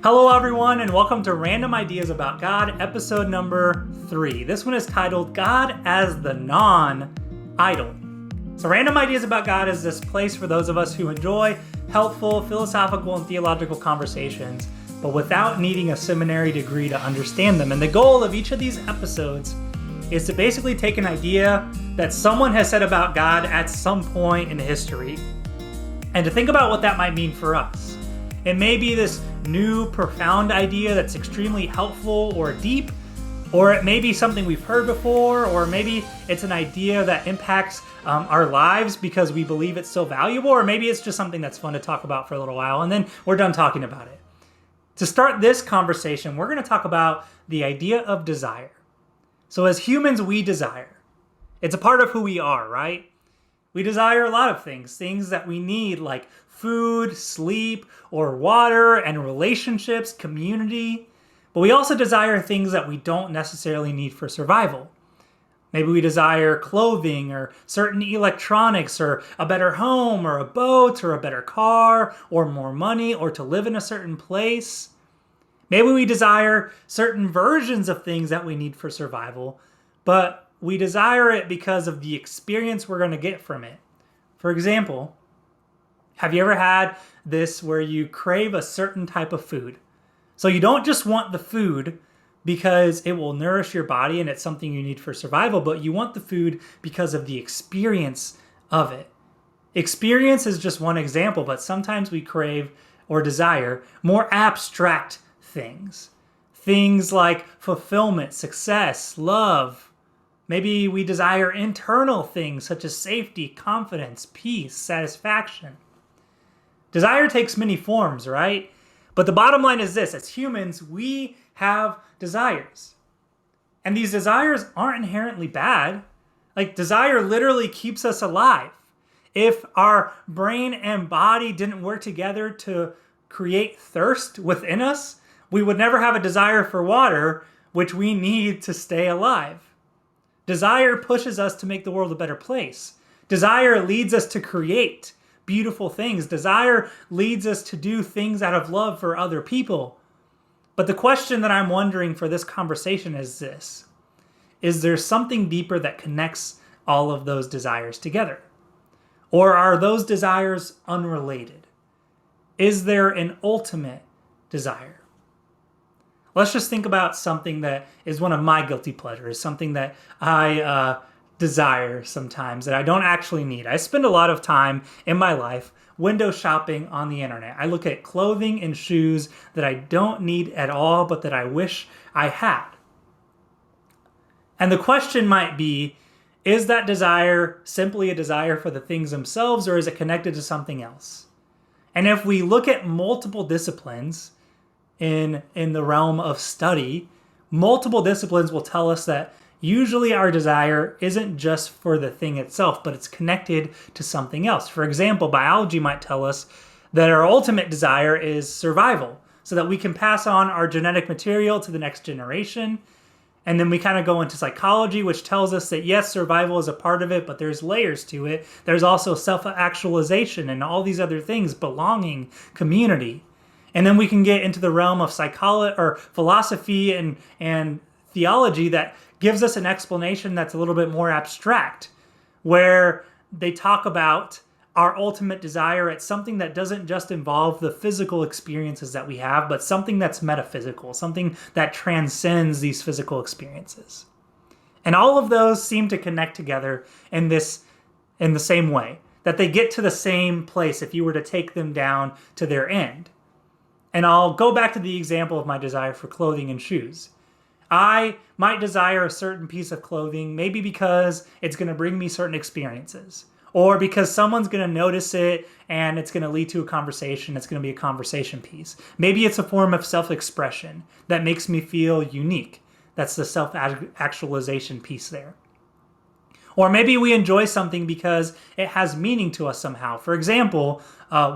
Hello everyone, and welcome to Random Ideas About God, episode number 3. This one is titled God as the Non-Idol. So Random Ideas About God is this place for those of us who enjoy helpful, philosophical, and theological conversations, but without needing a seminary degree to understand them. And the goal of each of these episodes is to basically take an idea that someone has said about God at some point in history, and to think about what that might mean for us. It may be this new, profound idea that's extremely helpful or deep, or it may be something we've heard before, or maybe it's an idea that impacts our lives because we believe it's so valuable, or maybe it's just something that's fun to talk about for a little while, and then we're done talking about it. To start this conversation, we're going to talk about the idea of desire. So as humans, we desire. It's a part of who we are, right? We desire a lot of things that we need, like food, sleep, or water, and relationships, community. But we also desire things that we don't necessarily need for survival. Maybe we desire clothing, or certain electronics, or a better home, or a boat, or a better car, or more money, or to live in a certain place. Maybe we desire certain versions of things that we need for survival, but we desire it because of the experience we're going to get from it. For example, have you ever had this where you crave a certain type of food? So you don't just want the food because it will nourish your body and it's something you need for survival, but you want the food because of the experience of it. Experience is just one example, but sometimes we crave or desire more abstract things. Things like fulfillment, success, love. Maybe we desire internal things such as safety, confidence, peace, satisfaction. Desire takes many forms, right? But the bottom line is this: as humans, we have desires. And these desires aren't inherently bad. Like, desire literally keeps us alive. If our brain and body didn't work together to create thirst within us, we would never have a desire for water, which we need to stay alive. Desire pushes us to make the world a better place. Desire leads us to create beautiful things. Desire leads us to do things out of love for other people. But the question that I'm wondering for this conversation is this: is there something deeper that connects all of those desires together? Or are those desires unrelated? Is there an ultimate desire? Let's just think about something that is one of my guilty pleasures, something that I desire sometimes that I don't actually need. I spend a lot of time in my life window shopping on the internet. I look at clothing and shoes that I don't need at all, but that I wish I had. And the question might be, is that desire simply a desire for the things themselves, or is it connected to something else? And if we look at multiple disciplines in the realm of study, multiple disciplines will tell us that usually our desire isn't just for the thing itself, but it's connected to something else. For example, biology might tell us that our ultimate desire is survival, so that we can pass on our genetic material to the next generation. And then we kind of go into psychology, which tells us that yes, survival is a part of it, but there's layers to it. There's also self-actualization and all these other things, belonging, community. And then we can get into the realm of psychology or philosophy and theology that gives us an explanation that's a little bit more abstract, where they talk about our ultimate desire. It's something that doesn't just involve the physical experiences that we have, but something that's metaphysical, something that transcends these physical experiences. And all of those seem to connect together in the same way, that they get to the same place if you were to take them down to their end. And I'll go back to the example of my desire for clothing and shoes. I might desire a certain piece of clothing, maybe because it's going to bring me certain experiences, or because someone's going to notice it and it's going to lead to a conversation. It's going to be a conversation piece. Maybe it's a form of self-expression that makes me feel unique. That's the self-actualization piece there. Or maybe we enjoy something because it has meaning to us somehow. For example,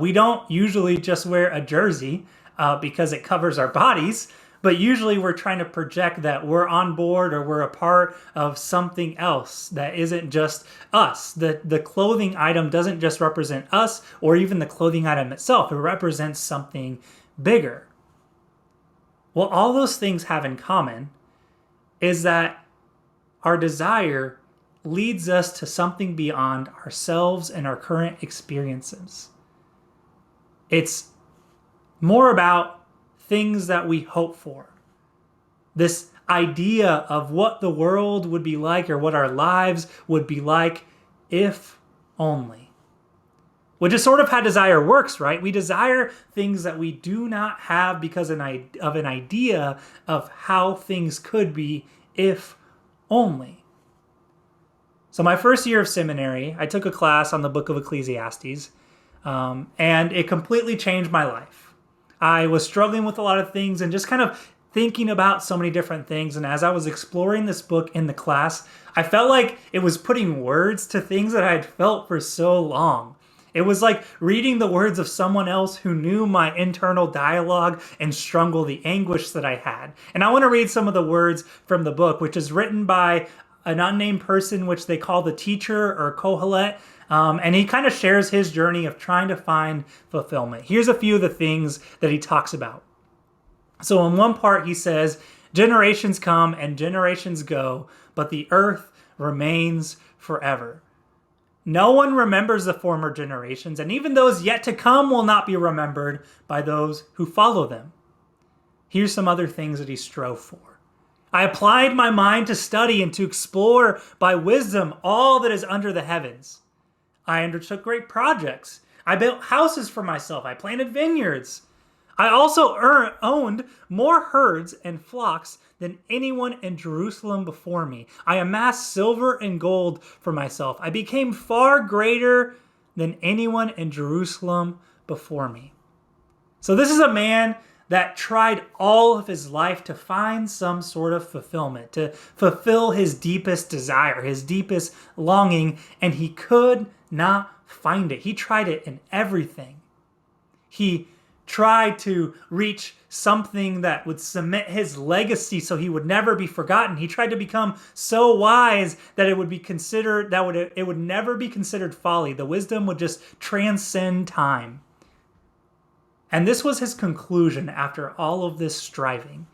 we don't usually just wear a jersey because it covers our bodies, but usually we're trying to project that we're on board or we're a part of something else that isn't just us. The clothing item doesn't just represent us or even the clothing item itself. It represents something bigger. What all those things have in common is that our desire leads us to something beyond ourselves and our current experiences. It's more about things that we hope for. This idea of what the world would be like or what our lives would be like if only. Which is sort of how desire works, right? We desire things that we do not have because of an idea of how things could be if only. So my first year of seminary, I took a class on the book of Ecclesiastes, and it completely changed my life. I was struggling with a lot of things and just kind of thinking about so many different things. And as I was exploring this book in the class, I felt like it was putting words to things that I had felt for so long. It was like reading the words of someone else who knew my internal dialogue and struggle, the anguish that I had. And I want to read some of the words from the book, which is written by an unnamed person, which they call the teacher or Kohelet. And he kind of shares his journey of trying to find fulfillment. Here's a few of the things that he talks about. So in one part, he says, generations come and generations go, but the earth remains forever. No one remembers the former generations, and even those yet to come will not be remembered by those who follow them. Here's some other things that he strove for. I applied my mind to study and to explore by wisdom all that is under the heavens. I undertook great projects. I built houses for myself. I planted vineyards. I also owned more herds and flocks than anyone in Jerusalem before me. I amassed silver and gold for myself. I became far greater than anyone in Jerusalem before me. So this is a man that tried all of his life to find some sort of fulfillment, to fulfill his deepest desire, his deepest longing, and he could not find it. He tried it in everything. He tried to reach something that would cement his legacy so he would never be forgotten. He tried to become so wise that it would never be considered folly. The wisdom would just transcend time. And this was his conclusion after all of this striving,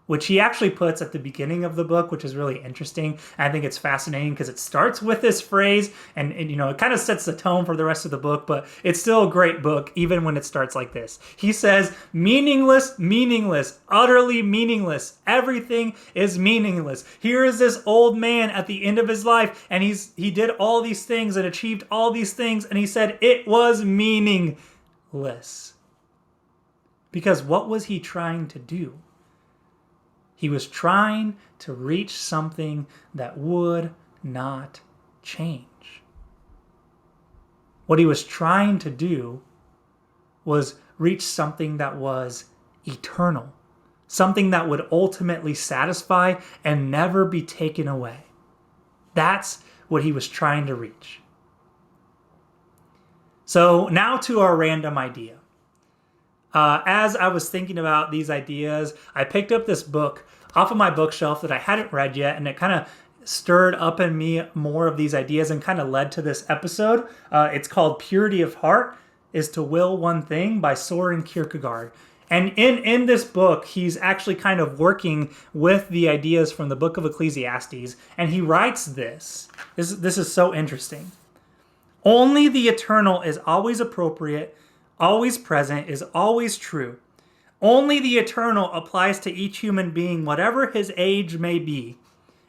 which he actually puts at the beginning of the book, which is really interesting. And I think it's fascinating because it starts with this phrase and it kind of sets the tone for the rest of the book, but it's still a great book even when it starts like this. He says, meaningless, meaningless, utterly meaningless. Everything is meaningless. Here is this old man at the end of his life, and he did all these things and achieved all these things, and he said it was meaningless. Because what was he trying to do? He was trying to reach something that would not change. What he was trying to do was reach something that was eternal, something that would ultimately satisfy and never be taken away. That's what he was trying to reach. So now to our random idea. As I was thinking about these ideas, I picked up this book off of my bookshelf that I hadn't read yet, and it kind of stirred up in me more of these ideas and kind of led to this episode. It's called Purity of Heart is to Will One Thing by Søren Kierkegaard. And in this book, he's actually kind of working with the ideas from the book of Ecclesiastes, and he writes this. This is so interesting. Only the eternal is always appropriate, always present, is always true. Only the eternal applies to each human being, whatever his age may be.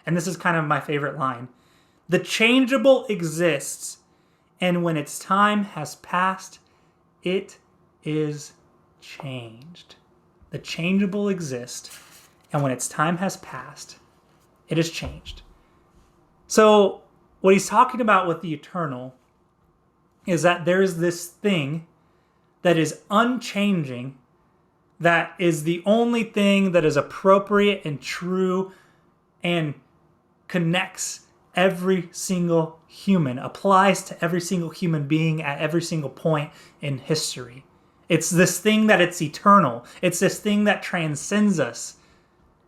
And this is kind of my favorite line. The changeable exists, and when its time has passed, it is changed. The changeable exists, and when its time has passed, it is changed. So what he's talking about with the eternal is that there's this thing that is unchanging, that is the only thing that is appropriate and true and connects every single human, applies to every single human being at every single point in history. It's this thing that it's eternal. It's this thing that transcends us.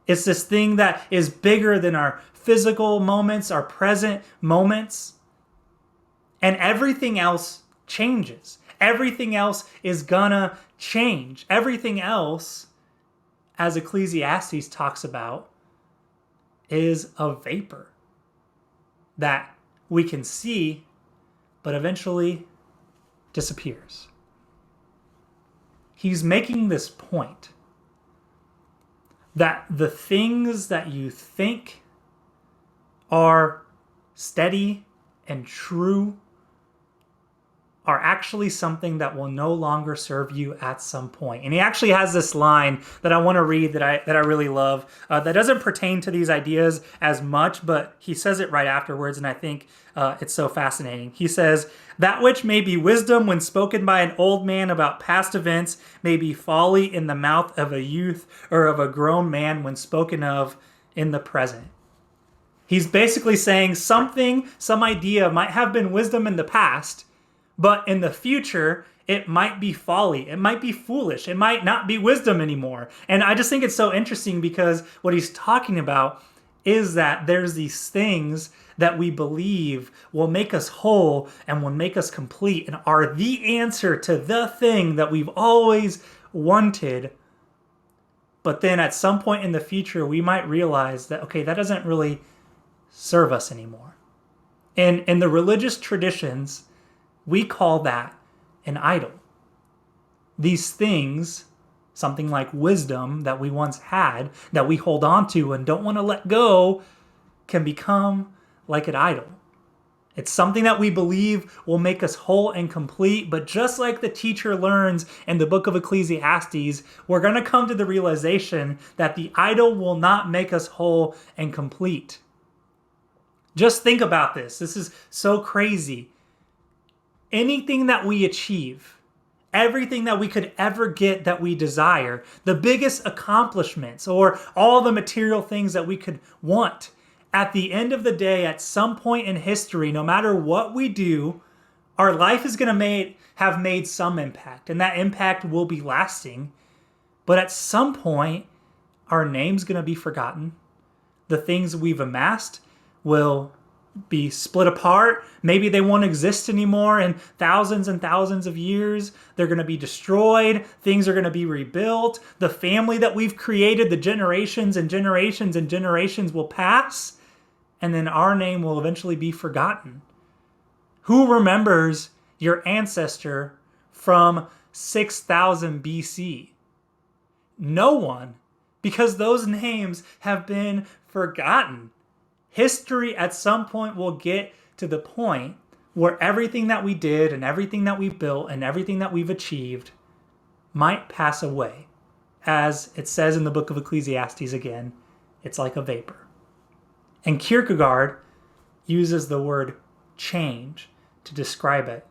It's this thing that is bigger than our physical moments, our present moments. And everything else changes. Everything else is gonna change. Everything else as Ecclesiastes talks about, is a vapor that we can see, but eventually disappears. He's making this point that the things that you think are steady and true are actually something that will no longer serve you at some point. And he actually has this line that I want to read that I really love that doesn't pertain to these ideas as much, but he says it right afterwards, and I think it's so fascinating. He says, "That which may be wisdom when spoken by an old man about past events may be folly in the mouth of a youth or of a grown man when spoken of in the present." He's basically saying some idea might have been wisdom in the past, but in the future, it might be folly. It might be foolish. It might not be wisdom anymore. And I just think it's so interesting because what he's talking about is that there's these things that we believe will make us whole and will make us complete and are the answer to the thing that we've always wanted. But then at some point in the future, we might realize that, okay, that doesn't really serve us anymore. And in the religious traditions, we call that an idol. These things, something like wisdom that we once had, that we hold on to and don't want to let go, can become like an idol. It's something that we believe will make us whole and complete, but just like the teacher learns in the book of Ecclesiastes, we're going to come to the realization that the idol will not make us whole and complete. Just think about this. This is so crazy. Anything that we achieve, everything that we could ever get that we desire, the biggest accomplishments or all the material things that we could want, at the end of the day, at some point in history, no matter what we do, our life is going to have made some impact, and that impact will be lasting. But at some point, our name's going to be forgotten. The things we've amassed will be split apart. Maybe they won't exist anymore in thousands and thousands of years. They're going to be destroyed. Things are going to be rebuilt. The family that we've created, the generations and generations and generations will pass, and then our name will eventually be forgotten. Who remembers your ancestor from 6000 BC? No one, because those names have been forgotten. History at some point will get to the point where everything that we did and everything that we built and everything that we've achieved might pass away. As it says in the book of Ecclesiastes again, it's like a vapor. And Kierkegaard uses the word change to describe it,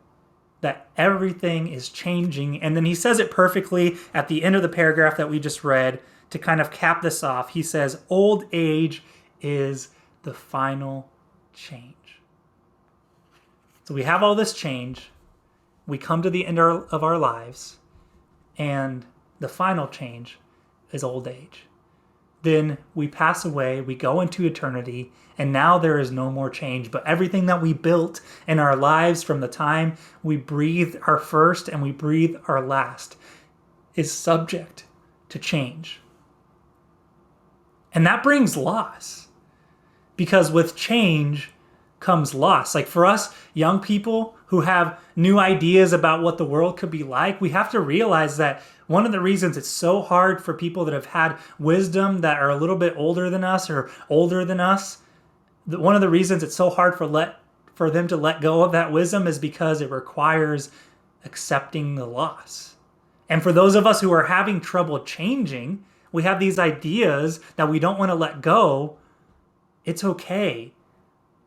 that everything is changing. And then he says it perfectly at the end of the paragraph that we just read to kind of cap this off. He says, old age is the final change. So we have all this change. We come to the end of our lives, and the final change is old age. Then we pass away, we go into eternity, and now there is no more change. But everything that we built in our lives from the time we breathed our first and we breathe our last is subject to change. And that brings loss. Because with change comes loss. Like for us young people who have new ideas about what the world could be like, we have to realize that one of the reasons it's so hard for people that have had wisdom that are a little bit older than us or older than us, one of the reasons it's so hard for them to let go of that wisdom is because it requires accepting the loss. And for those of us who are having trouble changing, we have these ideas that we don't want to let go. It's okay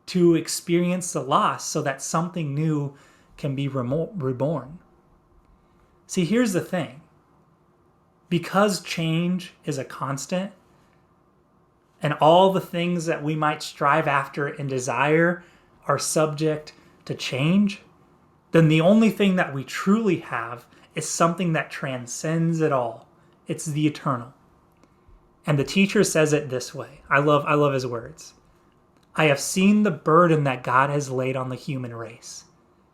to experience the loss so that something new can be reborn. See, here's the thing. Because change is a constant, and all the things that we might strive after and desire are subject to change, then the only thing that we truly have is something that transcends it all. It's the eternal. And the teacher says it this way. I love his words. I have seen the burden that God has laid on the human race.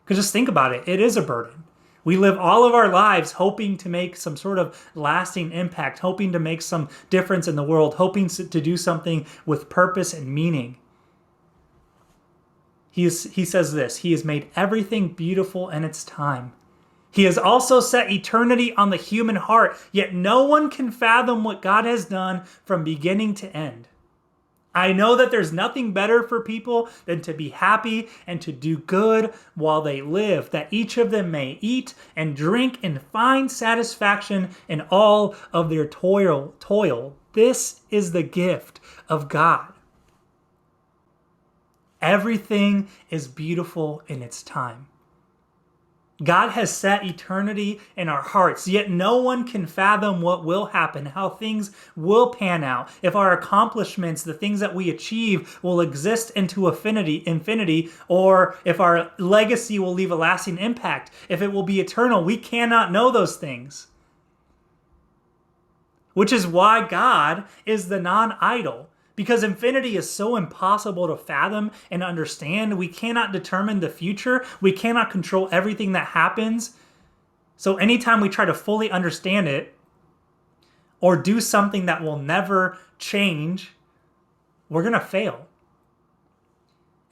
Because just think about it. It is a burden. We live all of our lives hoping to make some sort of lasting impact, hoping to make some difference in the world, hoping to do something with purpose and meaning. He says this, He has made everything beautiful in its time. He has also set eternity on the human heart, yet no one can fathom what God has done from beginning to end. I know that there's nothing better for people than to be happy and to do good while they live, that each of them may eat and drink and find satisfaction in all of their toil. This is the gift of God. Everything is beautiful in its time. God has set eternity in our hearts, yet no one can fathom what will happen, how things will pan out, if our accomplishments, the things that we achieve, will exist into infinity, or if our legacy will leave a lasting impact, if it will be eternal. We cannot know those things. Which is why God is the non-idol. Because infinity is so impossible to fathom and understand. We cannot determine the future. We cannot control everything that happens. So anytime we try to fully understand it or do something that will never change, we're going to fail.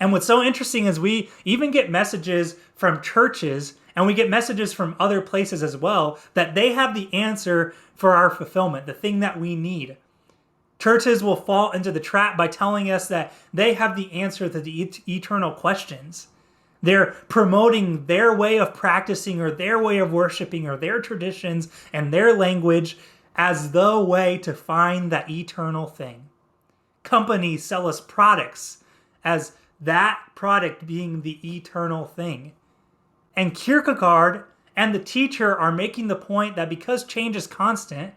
And what's so interesting is we even get messages from churches and we get messages from other places as well that they have the answer for our fulfillment, the thing that we need. Churches will fall into the trap by telling us that they have the answer to the eternal questions. They're promoting their way of practicing or their way of worshiping or their traditions and their language as the way to find that eternal thing. Companies sell us products as that product being the eternal thing. And Kierkegaard and the teacher are making the point that because change is constant,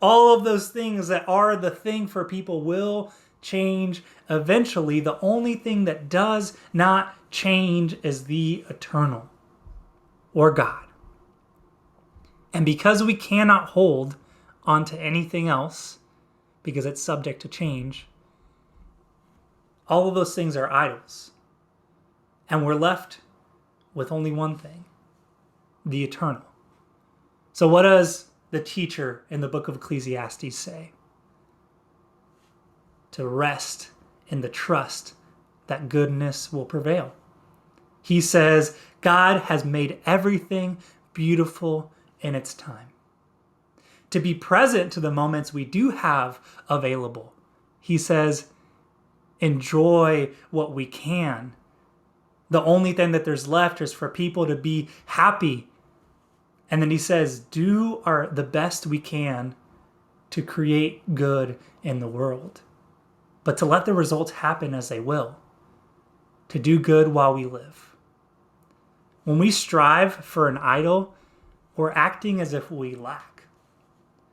all of those things that are the thing for people will change eventually. The only thing that does not change is the eternal, or God. And because we cannot hold onto anything else, because it's subject to change, all of those things are idols. And we're left with only one thing, the eternal. So what does the teacher in the book of Ecclesiastes say? To rest in the trust that goodness will prevail. He says, God has made everything beautiful in its time. To be present to the moments we do have available. He says, enjoy what we can. The only thing that there's left is for people to be happy. And then he says, do the best we can to create good in the world, but to let the results happen as they will, to do good while we live. When we strive for an idol, we're acting as if we lack.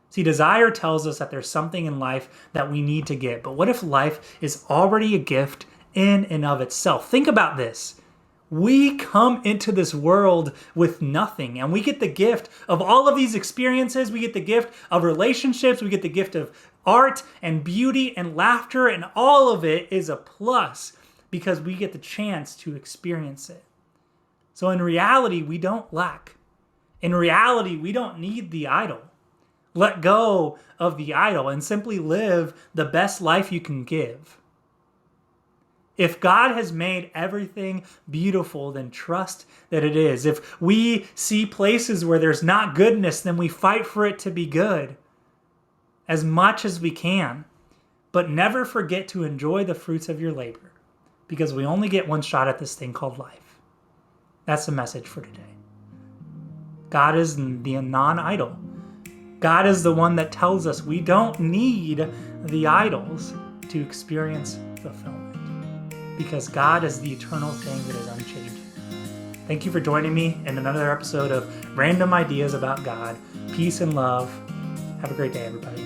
See, desire tells us that there's something in life that we need to get, but what if life is already a gift in and of itself? Think about this. We come into this world with nothing, and we get the gift of all of these experiences. We get the gift of relationships. We get the gift of art and beauty and laughter, and all of it is a plus because we get the chance to experience it. So in reality, we don't lack. In reality, we don't need the idol. Let go of the idol and simply live the best life you can give. If God has made everything beautiful, then trust that it is. If we see places where there's not goodness, then we fight for it to be good as much as we can. But never forget to enjoy the fruits of your labor, because we only get one shot at this thing called life. That's the message for today. God is the non-idol. God is the one that tells us we don't need the idols to experience fulfillment, because God is the eternal thing that is unchanging. Thank you for joining me in another episode of Random Ideas About God. Peace and love. Have a great day, everybody.